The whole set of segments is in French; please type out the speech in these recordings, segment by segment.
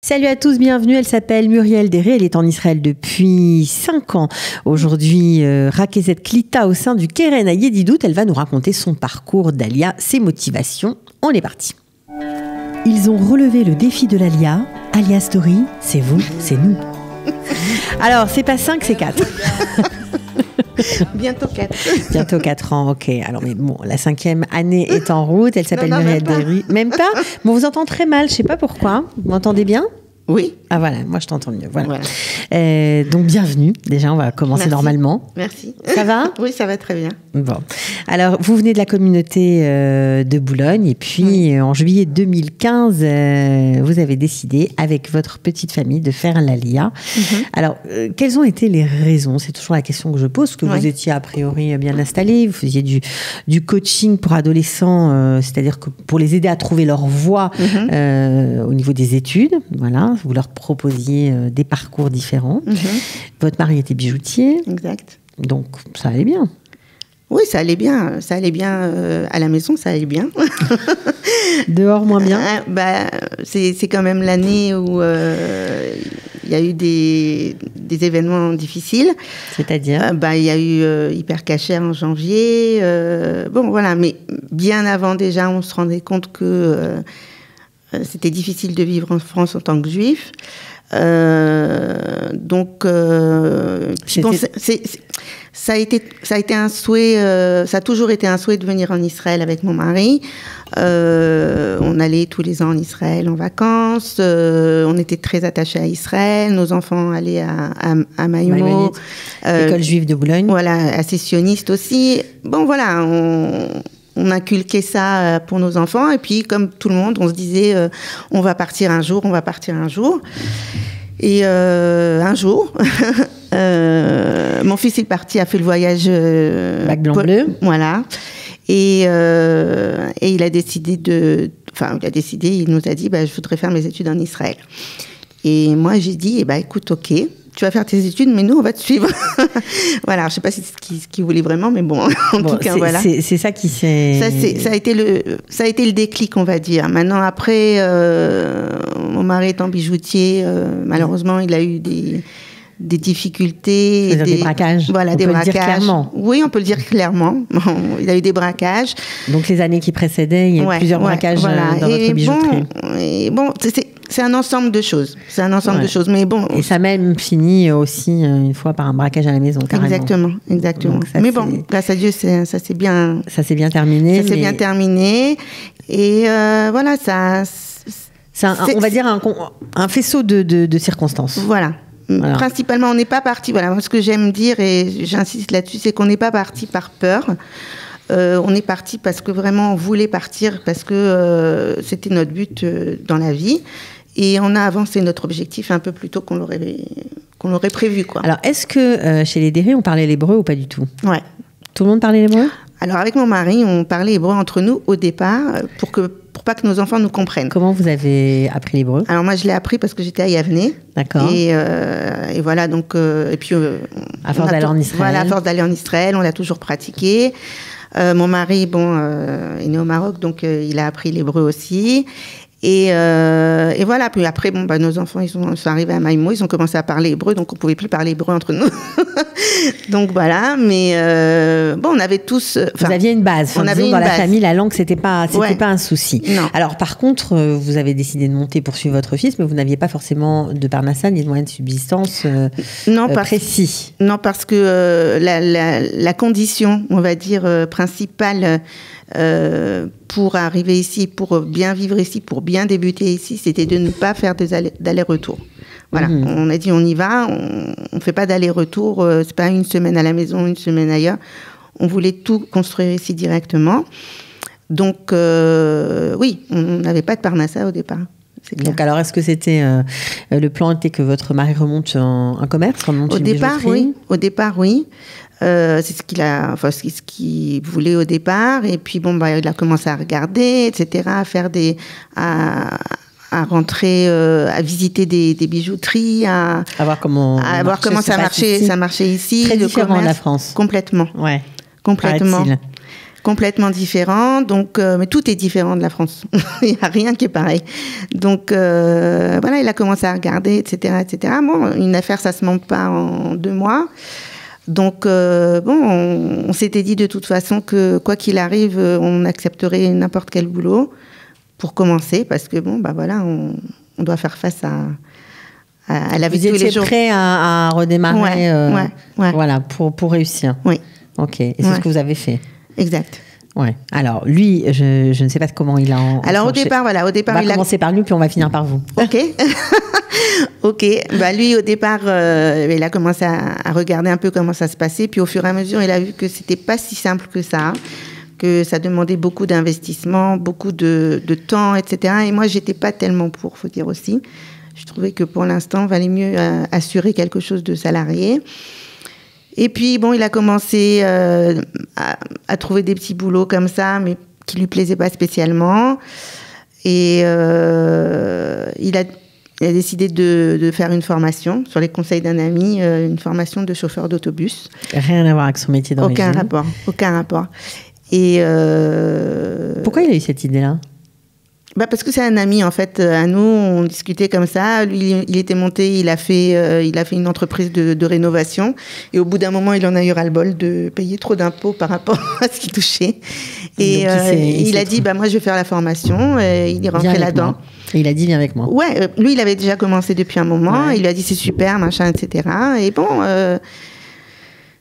Salut à tous, bienvenue. Elle s'appelle Muriel Deré, elle est en Israël depuis 5 ans. Aujourd'hui, Rakezet Klita au sein du Keren à Yedidout. Elle va nous raconter son parcours d'Alia, ses motivations. On est parti. Ils ont relevé le défi de l'Alia. Alia Story, c'est vous, c'est nous. Alors, c'est pas 5, c'est 4. Bientôt 4. Bientôt 4 ans, ok. Alors, mais bon, la 5e année est en route. Elle s'appelle Muriel Deré. Même pas. Bon, vous entendez très mal, je sais pas pourquoi. Vous m'entendez bien ? Oui. Ah voilà, moi je t'entends mieux. Voilà. Donc bienvenue. Déjà, on va commencer normalement. Merci. Ça va ? Oui, ça va très bien. Bon. Alors, vous venez de la communauté de Boulogne et puis en juillet 2015, vous avez décidé avec votre petite famille de faire l'Alia. Alors, quelles ont été les raisons ? C'est toujours la question que je pose, que vous étiez a priori bien installé, vous faisiez du coaching pour adolescents, c'est-à-dire que pour les aider à trouver leur voie au niveau des études, voilà. Vous leur proposiez des parcours différents. Votre mari était bijoutier. Exact. Donc, ça allait bien. Oui, ça allait bien. Ça allait bien à la maison, ça allait bien. Dehors, moins bien. C'est quand même l'année où il y a eu des événements difficiles. C'est-à-dire il y a eu Hyper Cacher en janvier. Bon, voilà. Mais bien avant, déjà, on se rendait compte que c'était difficile de vivre en France en tant que juif. Ça a été un souhait, ça a toujours été un souhait de venir en Israël avec mon mari. On allait tous les ans en Israël en vacances. On était très attachés à Israël. Nos enfants allaient à Maïmo. L'école juive de Boulogne. Voilà, assez sioniste aussi. Bon, voilà, on inculquait ça pour nos enfants. Et puis, comme tout le monde, on se disait, on va partir un jour, on va partir un jour. Et un jour, mon fils est parti, a fait le voyage bac blanc-bleu. Voilà. Et il a décidé il nous a dit, je voudrais faire mes études en Israël. Et moi, j'ai dit, écoute, ok, tu vas faire tes études, mais nous, on va te suivre. Voilà, je ne sais pas si c'est ce qu'il voulait vraiment, mais bon, en tout cas, voilà. C'est ça qui s'est... Ça a été le déclic, on va dire. Maintenant, après, mon mari étant bijoutier, malheureusement, il a eu des difficultés. C'est-à-dire des braquages. Voilà, des braquages. On peut le dire clairement. Oui, on peut le dire clairement. Il a eu des braquages. Donc, les années qui précédaient, il y a eu plusieurs braquages dans votre bijouterie. C'est un ensemble de choses. C'est un ensemble de choses. Mais bon. Et ça a même fini aussi une fois par un braquage à la maison, carrément. Exactement. Mais bon, grâce à Dieu, ça s'est bien terminé. Ça s'est bien terminé. Et voilà, on va dire un faisceau de circonstances. Voilà. Principalement, on n'est pas parti. Voilà, moi, ce que j'aime dire, et j'insiste là-dessus, c'est qu'on n'est pas parti par peur. On est parti parce que vraiment on voulait partir, parce que c'était notre but dans la vie. Et on a avancé notre objectif un peu plus tôt qu'on l'aurait prévu, quoi. Alors, est-ce que chez les Deré, on parlait l'hébreu ou pas du tout ? Ouais. Tout le monde parlait l'hébreu ? Alors, avec mon mari, on parlait hébreu entre nous au départ, pour pas que nos enfants nous comprennent. Comment vous avez appris l'hébreu ? Alors, moi, je l'ai appris parce que j'étais à Yavne. D'accord. Et voilà, donc... et puis... à force d'aller en Israël. Voilà, à force d'aller en Israël, on l'a toujours pratiqué. Mon mari, est né au Maroc, donc il a appris l'hébreu aussi. Et voilà, puis après, nos enfants, ils sont arrivés à Maïmo, ils ont commencé à parler hébreu, donc on ne pouvait plus parler hébreu entre nous. Donc voilà, mais on avait tous... Vous aviez une base. Dans la famille, la langue, c'était pas un souci. Non. Alors par contre, vous avez décidé de monter pour suivre votre fils, mais vous n'aviez pas forcément de parnassa ni de moyen de subsistance précis. Non, parce que la condition, on va dire, principale... pour arriver ici, pour bien vivre ici, pour bien débuter ici, c'était de ne pas faire d'aller-retour. Voilà, on a dit on y va, on ne fait pas d'aller-retour, c'est pas une semaine à la maison, une semaine ailleurs. On voulait tout construire ici directement. Donc, oui, on n'avait pas de parnassa au départ. Donc, alors, est-ce que c'était le plan était que votre mari remonte un commerce, Au départ, oui. C'est ce qu'il voulait au départ. Et puis, il a commencé à regarder, etc., à rentrer, à visiter des bijouteries, à voir comment ça marchait ici. Très différent de la France. Complètement. Ouais. Complètement. Complètement différent. Donc, mais tout est différent de la France. Il n'y a rien qui est pareil. Donc, voilà, il a commencé à regarder, etc., etc. Bon, une affaire, ça se monte pas en 2 mois. Donc, on s'était dit de toute façon que, quoi qu'il arrive, on accepterait n'importe quel boulot pour commencer, parce que, voilà, on doit faire face à la vie de tous les jours. Vous étiez prêt à redémarrer ouais. Voilà, pour réussir. Oui. Ok, et c'est ce que vous avez fait. Exact. Ouais. Alors, lui, je ne sais pas comment il a Alors, au départ, on va commencer par lui, puis on va finir par vous. Ok. Ok. Lui, au départ, il a commencé à regarder un peu comment ça se passait. Puis, au fur et à mesure, il a vu que c'était pas si simple que ça demandait beaucoup d'investissement, beaucoup de temps, etc. Et moi, j'étais pas tellement pour, faut dire aussi. Je trouvais que pour l'instant, il valait mieux assurer quelque chose de salarié. Et puis, il a commencé à trouver des petits boulots comme ça, mais qui lui plaisaient pas spécialement. Et il a décidé de faire une formation, sur les conseils d'un ami, une formation de chauffeur d'autobus. Rien à voir avec son métier d'origine. Aucun rapport. Et pourquoi il a eu cette idée-là ? Parce que c'est un ami, en fait, à nous, on discutait comme ça. Lui, il était monté, il a fait une entreprise de rénovation. Et au bout d'un moment, il en a eu ras-le-bol de payer trop d'impôts par rapport à ce qu'il touchait. Et il a dit, moi, je vais faire la formation. Et il est rentré là-dedans. Et il a dit, viens avec moi. Ouais, lui, il avait déjà commencé depuis un moment. Ouais. Il lui a dit, c'est super, machin, etc. Et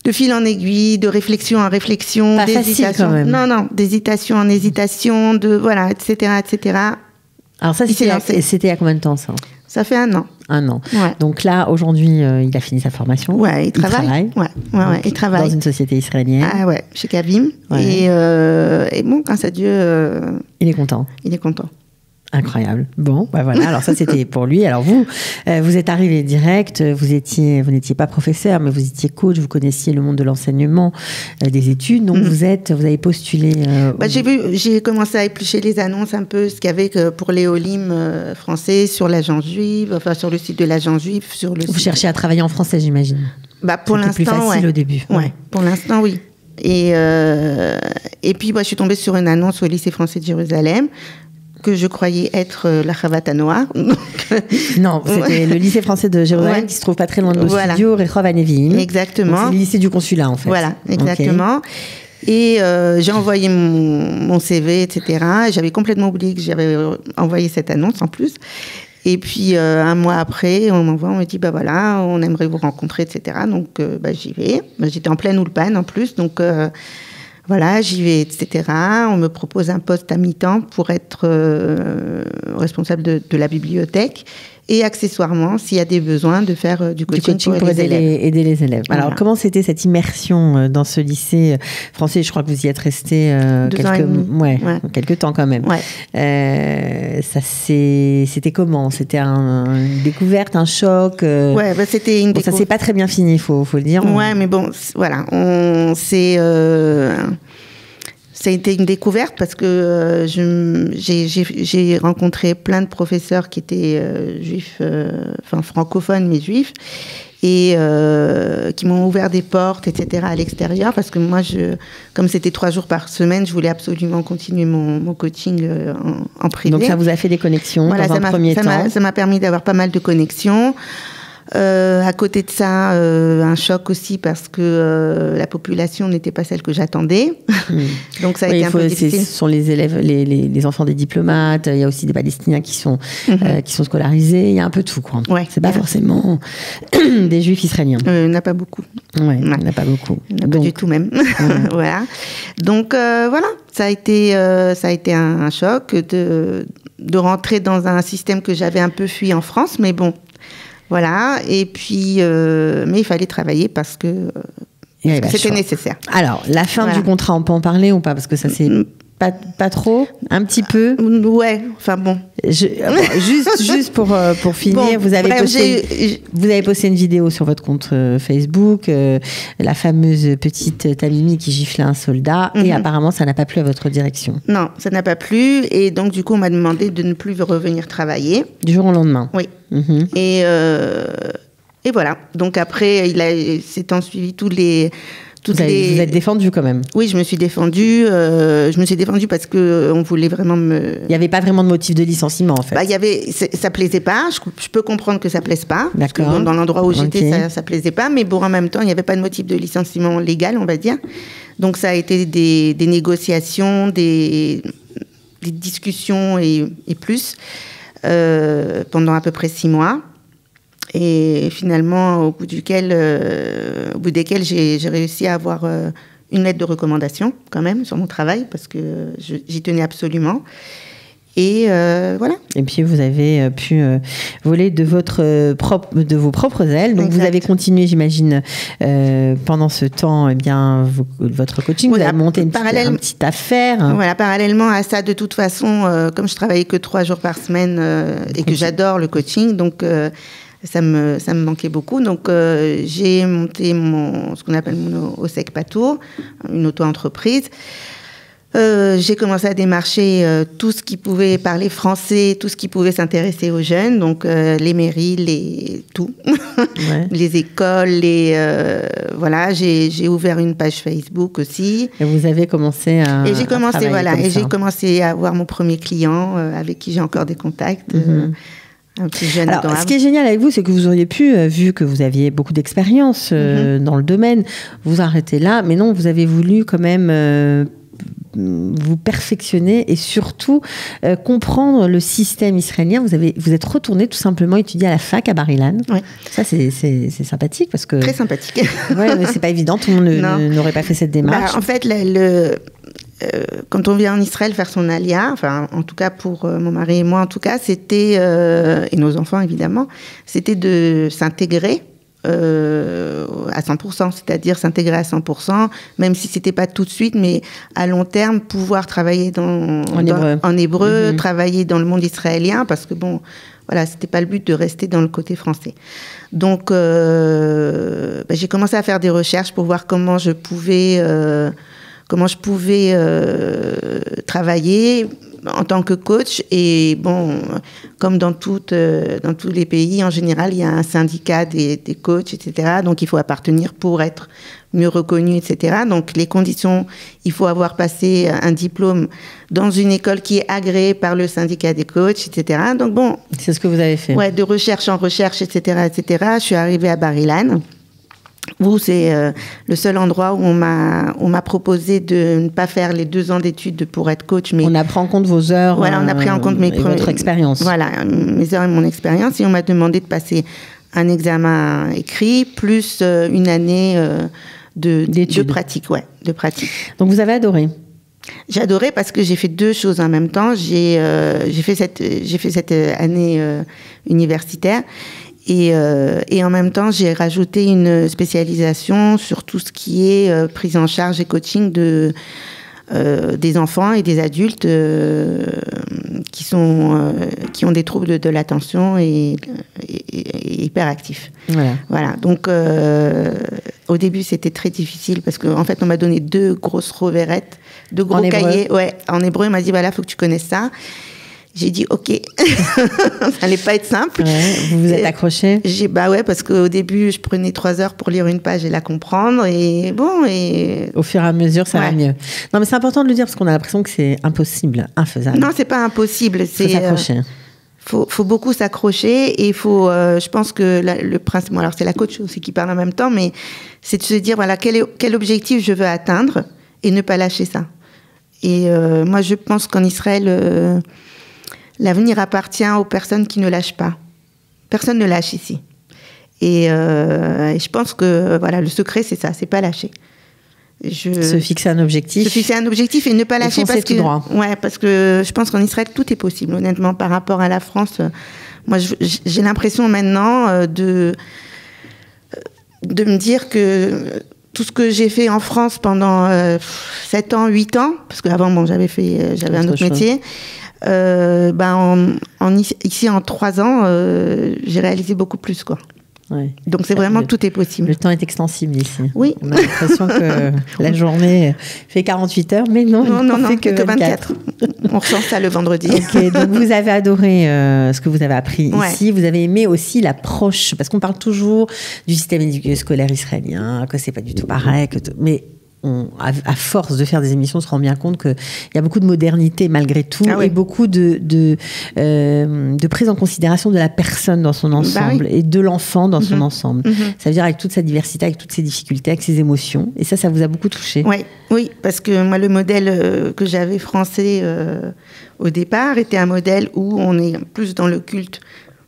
de fil en aiguille, de réflexion en réflexion, pas d'hésitation. Facile quand même. Non, d'hésitation en hésitation, etc., etc. Alors ça, c'était il y a combien de temps, ça ? Ça fait 1 an. 1 an. Ouais. Donc là, aujourd'hui, il a fini sa formation. Ouais, il travaille. Ouais, il travaille. Dans une société israélienne. Ah ouais, chez Kavim. Ouais. Et grâce à Dieu... il est content. Il est content. Incroyable. Bon, voilà. Alors ça, c'était pour lui. Alors vous êtes arrivé direct. Vous n'étiez pas professeur, mais vous étiez coach. Vous connaissiez le monde de l'enseignement, des études. Donc vous avez postulé. J'ai commencé à éplucher les annonces un peu, ce qu'il y avait pour les Olim français sur l'agence juive, enfin sur le site de l'agence juive, sur le. Vous cherchez à travailler en français, j'imagine. Pour l'instant, plus facile au début. Ouais. Pour l'instant, oui. Et puis, je suis tombée sur une annonce au lycée français de Jérusalem, que je croyais être la Chavata Noire. Non, c'était le lycée français de Jérusalem qui se trouve pas très loin de nos studios, Rehov Nevi'im. Exactement. C'est le lycée du consulat, en fait. Voilà, exactement. Okay. Et j'ai envoyé mon CV, etc. J'avais complètement oublié que j'avais envoyé cette annonce en plus. Et puis, 1 mois après, on me dit, on aimerait vous rencontrer, etc. Donc, j'y vais. J'étais en pleine Ulpan, en plus, donc... Voilà, j'y vais, etc. On me propose un poste à mi-temps pour être responsable de la bibliothèque et accessoirement, s'il y a des besoins, de faire du coaching pour aider les élèves. Voilà. Alors, comment c'était cette immersion dans ce lycée français ? Je crois que vous y êtes resté quelques temps quand même. Ouais. C'était comment ? C'était une découverte, un choc c'était une découverte. Ça s'est pas très bien fini, faut le dire. Ouais, mais voilà, ça a été une découverte parce que j'ai rencontré plein de professeurs qui étaient juifs, francophones mais juifs, et qui m'ont ouvert des portes, etc. à l'extérieur, parce que moi, comme c'était 3 jours par semaine, je voulais absolument continuer mon coaching en privé. Donc ça vous a fait des connexions dans un premier temps. Ça m'a permis d'avoir pas mal de connexions. À côté de ça, un choc aussi parce que la population n'était pas celle que j'attendais. Donc ça a été un peu difficile. Ce sont les élèves, les enfants des diplomates. Il y a aussi des Palestiniens qui sont scolarisés. Il y a un peu tout, quoi. Ouais, c'est pas forcément des Juifs israéliens. Il n'y en a pas beaucoup. Ouais, il n'y en a pas beaucoup. Il n'y en a pas du tout même. Voilà. Donc voilà, ça a été un choc de rentrer dans un système que j'avais un peu fui en France, mais bon. Voilà, et puis, mais il fallait travailler parce que c'était nécessaire. Alors, la fin du contrat, on peut en parler ou pas ? Parce que ça, c'est pas trop, un petit peu. Ouais, enfin bon. Juste pour finir, vous avez posté une vidéo sur votre compte Facebook, la fameuse petite Tamimi qui giflait un soldat, et apparemment, ça n'a pas plu à votre direction. Non, ça n'a pas plu, et donc du coup, on m'a demandé de ne plus revenir travailler. Du jour au lendemain. Oui. Et voilà. Donc après, s'est ensuivi tous Vous êtes défendue quand même. Oui, je me suis défendue. Je me suis défendue parce qu'on voulait vraiment me... Il n'y avait pas vraiment de motif de licenciement, en fait. Ça plaisait pas. Je peux comprendre que ça plaise pas. Parce que dans l'endroit où j'étais, ça plaisait pas. Mais bon, en même temps, il n'y avait pas de motif de licenciement légal, on va dire. Donc, ça a été des négociations, des discussions et plus pendant à peu près 6 mois. Et finalement, au bout desquels j'ai réussi à avoir une lettre de recommandation quand même sur mon travail parce que j'y tenais absolument. Et voilà. Et puis vous avez pu voler de vos propres ailes. Donc exact. Vous avez continué, j'imagine, pendant ce temps, votre coaching. Voilà, vous avez monté une petite affaire. Voilà, parallèlement à ça, de toute façon, comme je travaillais que 3 jours par semaine et que j'adore le coaching, donc ça me manquait beaucoup. Donc j'ai monté ce qu'on appelle mon OSEC Patour, une auto-entreprise. J'ai commencé à démarcher tout ce qui pouvait parler français, tout ce qui pouvait s'intéresser aux jeunes, donc les mairies, tout, ouais. Les écoles, voilà. J'ai ouvert une page Facebook aussi. Et vous avez commencé à j'ai commencé à avoir mon premier client avec qui j'ai encore des contacts. Un petit jeune adorable. Alors, ce qui est génial avec vous, c'est que vous auriez pu, vu que vous aviez beaucoup d'expérience dans le domaine, vous arrêter là, mais non, vous avez voulu quand même vous perfectionner et surtout comprendre le système israélien. Vous êtes retourné tout simplement étudier à la fac à Bar-Ilan. Ouais. Ça, c'est sympathique parce que... Très sympathique. Ouais, mais c'est pas évident, tout le monde n'aurait pas fait cette démarche. En fait, quand on vient en Israël faire son alia, enfin, en tout cas pour mon mari et moi, en tout cas, c'était, et nos enfants évidemment, c'était de s'intégrer à 100%, c'est-à-dire s'intégrer à 100%, même si c'était pas tout de suite, mais à long terme, pouvoir travailler en hébreu, travailler dans le monde israélien, parce que bon, voilà, c'était pas le but de rester dans le côté français. Donc, j'ai commencé à faire des recherches pour voir comment je pouvais travailler en tant que coach. Et bon, comme dans tous les pays, en général, il y a un syndicat des coachs, etc. Donc, il faut appartenir pour être mieux reconnu, etc. Donc, les conditions, il faut avoir passé un diplôme dans une école qui est agréée par le syndicat des coachs, etc. Donc, bon... C'est ce que vous avez fait. Ouais, de recherche en recherche, etc., etc. Je suis arrivée à Bar-Ilan, où c'est le seul endroit où on m'a proposé de ne pas faire les 2 ans d'études pour être coach. Mais on a pris en compte vos heures. Voilà, on a pris en compte votre expérience. Voilà, mes heures et mon expérience. Et on m'a demandé de passer un examen écrit plus une année de pratique. Ouais, de pratique. Donc vous avez adoré? J'ai adoré parce que j'ai fait 2 choses en même temps. J'ai fait cette année universitaire. Et en même temps, j'ai rajouté une spécialisation sur tout ce qui est prise en charge et coaching des enfants et des adultes qui ont des troubles de l'attention et hyperactifs. Voilà. Donc, au début, c'était très difficile parce qu'en fait, on m'a donné 2 grosses reverrettes, 2 gros cahiers. Ouais, en hébreu, on m'a dit, voilà, faut que tu connaisses ça. J'ai dit OK, ça allait pas être simple. Ouais, vous vous êtes accroché? Ouais, parce qu'au début, je prenais 3 heures pour lire une page et la comprendre. Et bon, au fur et à mesure, ça va mieux. Non, mais c'est important de le dire parce qu'on a l'impression que c'est impossible, infaisable. Non, c'est pas impossible. Faut s'accrocher. Faut beaucoup s'accrocher et il faut, je pense que le principe, alors c'est la coach aussi qui parle en même temps, mais c'est de se dire, voilà, quel objectif je veux atteindre et ne pas lâcher ça. Et moi, je pense qu'en Israël, l'avenir appartient aux personnes qui ne lâchent pas. Personne ne lâche ici. Et je pense que voilà, le secret, c'est ça, c'est pas lâcher. Se fixer un objectif. Se fixer un objectif et ne pas lâcher parce que je pense qu'en Israël, tout est possible, honnêtement, par rapport à la France. Moi, j'ai l'impression maintenant de me dire que tout ce que j'ai fait en France pendant 7 ans, 8 ans, parce qu'avant, bon, j'avais un autre métier. Ici, en 3 ans, j'ai réalisé beaucoup plus, quoi. Ouais. Donc c'est vraiment tout est possible. Le temps est extensible ici. Oui. On a l'impression que la journée fait 48 heures, mais non, non, fait que 24. On ressent ça le vendredi. Ok, donc vous avez adoré ce que vous avez appris ici. Vous avez aimé aussi l'approche, parce qu'on parle toujours du système scolaire israélien, que c'est pas du tout pareil, mais à force de faire des émissions, on se rend bien compte qu'il y a beaucoup de modernité malgré tout et beaucoup de prise en considération de la personne dans son ensemble et de l'enfant dans son ensemble. Ça veut dire avec toute sa diversité, avec toutes ses difficultés, avec ses émotions. Et ça vous a beaucoup touché. Oui, parce que moi, le modèle que j'avais français au départ était un modèle où on est plus dans le culte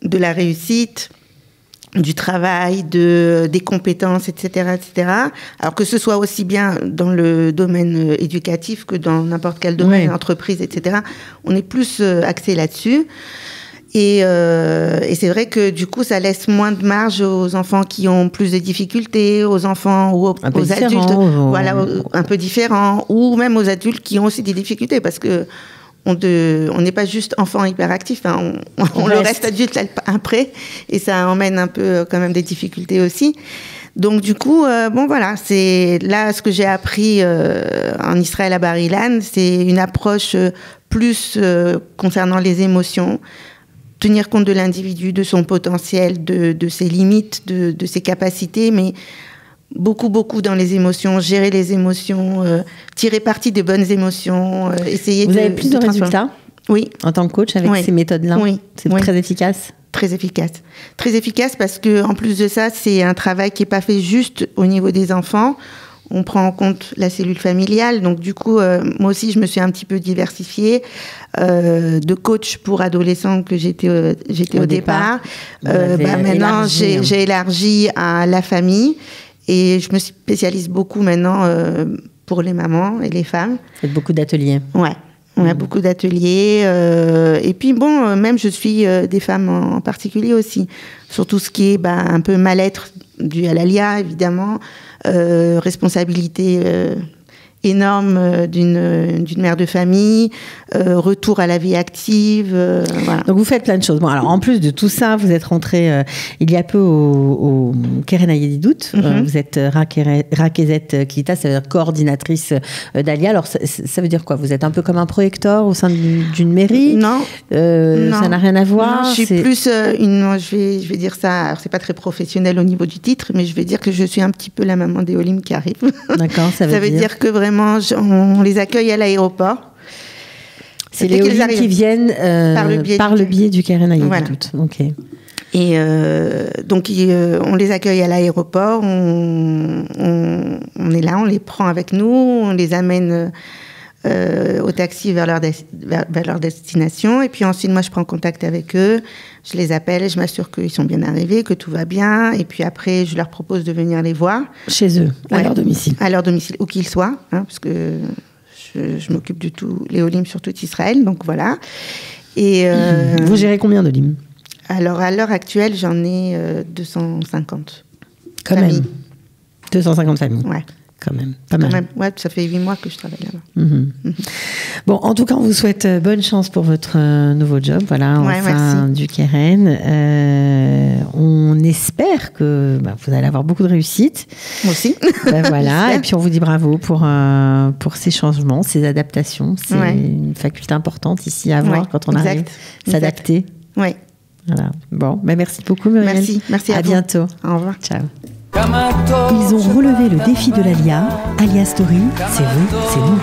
de la réussite, du travail, des compétences, etc., etc. Alors que ce soit aussi bien dans le domaine éducatif que dans n'importe quel domaine, entreprise, etc. On est plus axé là-dessus. Et c'est vrai que du coup, ça laisse moins de marge aux enfants qui ont plus de difficultés, aux enfants ou aux adultes, voilà, un peu différents, ou même aux adultes qui ont aussi des difficultés, parce que on n'est pas juste enfant hyperactif, hein, on le reste adulte après, et ça emmène un peu quand même des difficultés aussi. Donc du coup, voilà, c'est là ce que j'ai appris en Israël à Bar Ilan, c'est une approche plus concernant les émotions, tenir compte de l'individu, de son potentiel, de ses limites, de ses capacités, mais beaucoup dans les émotions, gérer les émotions, tirer parti des bonnes émotions, essayer Vous avez plus de résultats ? Oui. En tant que coach avec ces méthodes-là ? Oui. C'est très efficace ? Très efficace. Très efficace parce que en plus de ça, c'est un travail qui n'est pas fait juste au niveau des enfants. On prend en compte la cellule familiale. Donc, du coup, moi aussi, je me suis un petit peu diversifiée de coach pour adolescents que j'étais au départ. Maintenant, j'ai élargi à la famille. Et je me spécialise beaucoup maintenant pour les mamans et les femmes. Vous faites beaucoup d'ateliers. Ouais, on a beaucoup d'ateliers. Et puis bon, même je suis des femmes en particulier aussi. Sur tout ce qui est un peu mal-être dû à l'ALIA, évidemment. Responsabilité énorme d'une mère de famille, retour à la vie active. Voilà. Donc vous faites plein de choses. Bon, alors en plus de tout ça, vous êtes rentrée il y a peu au Keren Ayedidout. Vous êtes Rakezet Klita, ça veut dire coordinatrice d'Alia. Alors ça veut dire quoi ? Vous êtes un peu comme un proyecteur au sein d'une mairie ? Non. Ça n'a rien à voir. Non, je suis plus je vais dire ça. Alors c'est pas très professionnel au niveau du titre, mais je vais dire que je suis un petit peu la maman des Olim qui arrive. D'accord, ça veut dire que vraiment on les accueille à l'aéroport. C'est les Olim qui viennent par le biais du Keren Ayedidout. Voilà. Ok. Et donc on les accueille à l'aéroport, on est là, on les prend avec nous, on les amène au taxi vers leur destination, et puis ensuite moi je prends contact avec eux, je les appelle, je m'assure qu'ils sont bien arrivés, que tout va bien, et puis après je leur propose de venir les voir. Chez eux, à leur domicile. À leur domicile, où qu'ils soient, hein, parce que je m'occupe de tout, les Olim sur tout Israël, donc voilà. Et vous gérez combien d'Olim ? Alors, à l'heure actuelle, j'en ai 250 Quand familles. Même. 250 familles. Ouais. Quand même, pas mal. Ouais, ça fait 8 mois que je travaille là-bas. Bon, en tout cas, on vous souhaite bonne chance pour votre nouveau job, voilà, au sein du Keren. On espère que vous allez avoir beaucoup de réussite. Moi aussi. Voilà, et puis on vous dit bravo pour ces changements, ces adaptations. C'est une faculté importante ici à avoir quand on arrive à s'adapter. Oui. Voilà. Bon, merci beaucoup, Muriel. Merci à vous. Bientôt. Au revoir. Ciao. Ils ont relevé le défi de l'Alia. Alia Story, c'est vous, c'est nous.